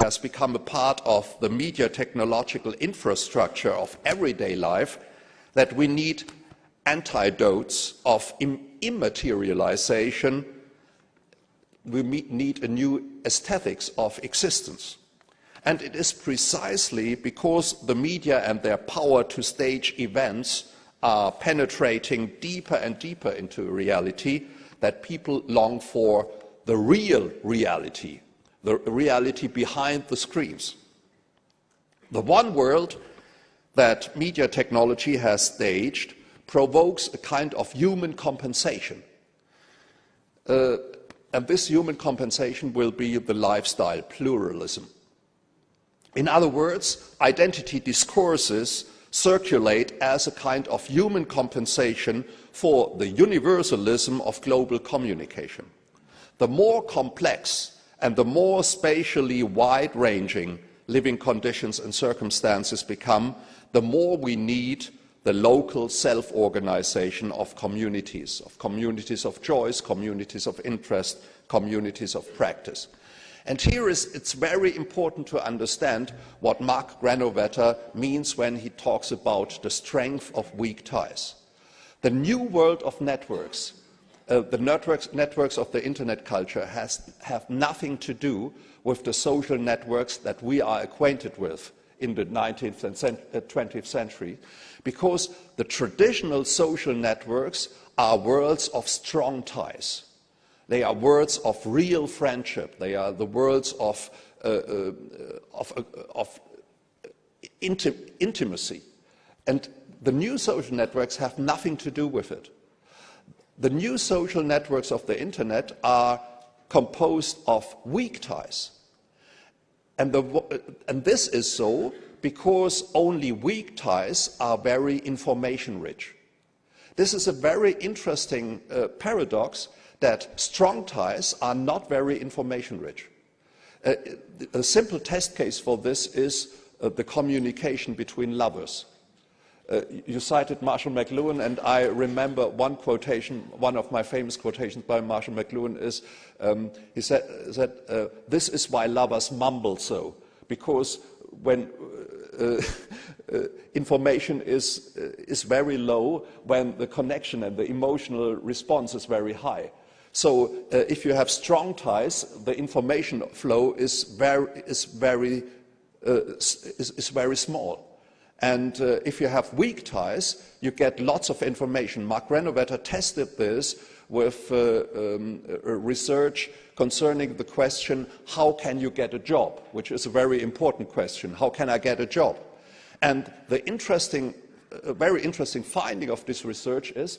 has become a part of the media technological infrastructure of everyday life that we need antidotes of immaterialization. We need a new aesthetics of existence. And it is precisely because the media and their power to stage events are penetrating deeper and deeper into reality that people long for the real reality, the reality behind the screens. The one world that media technology has staged provokes a kind of human compensation. And this human compensation will be the lifestyle pluralism. In other words, identity discourses circulate as a kind of human compensation for the universalism of global communication. The more complex and the more spatially wide-ranging living conditions and circumstances become, the more we need the local self-organization of communities of choice, communities of interest, communities of practice. And here it's very important to understand what Mark Granovetter means when he talks about the strength of weak ties. The new world of networks, the networks of the internet culture have nothing to do with the social networks that we are acquainted with in the 19th and 20th century, because the traditional social networks are worlds of strong ties. They are worlds of real friendship. They are the worlds of intimacy. And the new social networks have nothing to do with it. The new social networks of the internet are composed of weak ties. And this is so because only weak ties are very information-rich. This is a very interesting paradox, that strong ties are not very information-rich. A simple test case for this is the communication between lovers. You cited Marshall McLuhan, and I remember one quotation, one of my famous quotations by Marshall McLuhan is, he said this is why lovers mumble so, because when information is very low, when the connection and the emotional response is very high. So if you have strong ties, the information flow is very small. And if you have weak ties, you get lots of information. Mark Granovetter tested this with research concerning the question, how can you get a job? Which is a very important question. How can I get a job? And the very interesting finding of this research is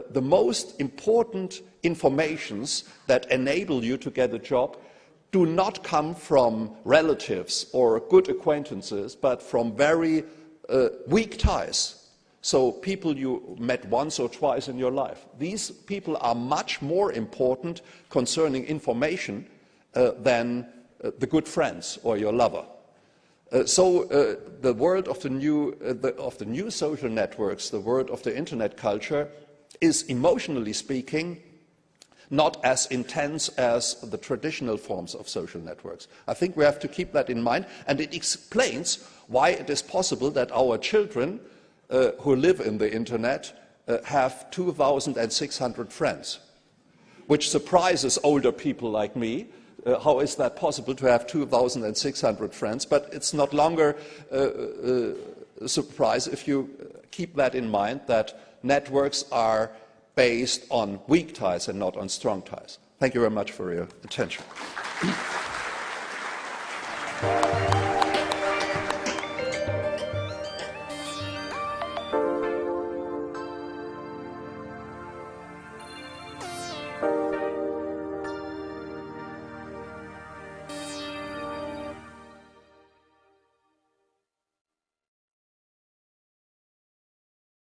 the most important informations that enable you to get a job do not come from relatives or good acquaintances, but from very weak ties. So people you met once or twice in your life. These people are much more important concerning information than the good friends or your lover. So the world of the new social networks, the world of the internet culture, is emotionally speaking not as intense as the traditional forms of social networks. I think we have to keep that in mind, and it explains why it is possible that our children who live in the internet have 2,600 friends, which surprises older people like me. How is that possible to have 2,600 friends? But it's not longer a surprise if you keep that in mind, that networks are based on weak ties and not on strong ties. Thank you very much for your attention.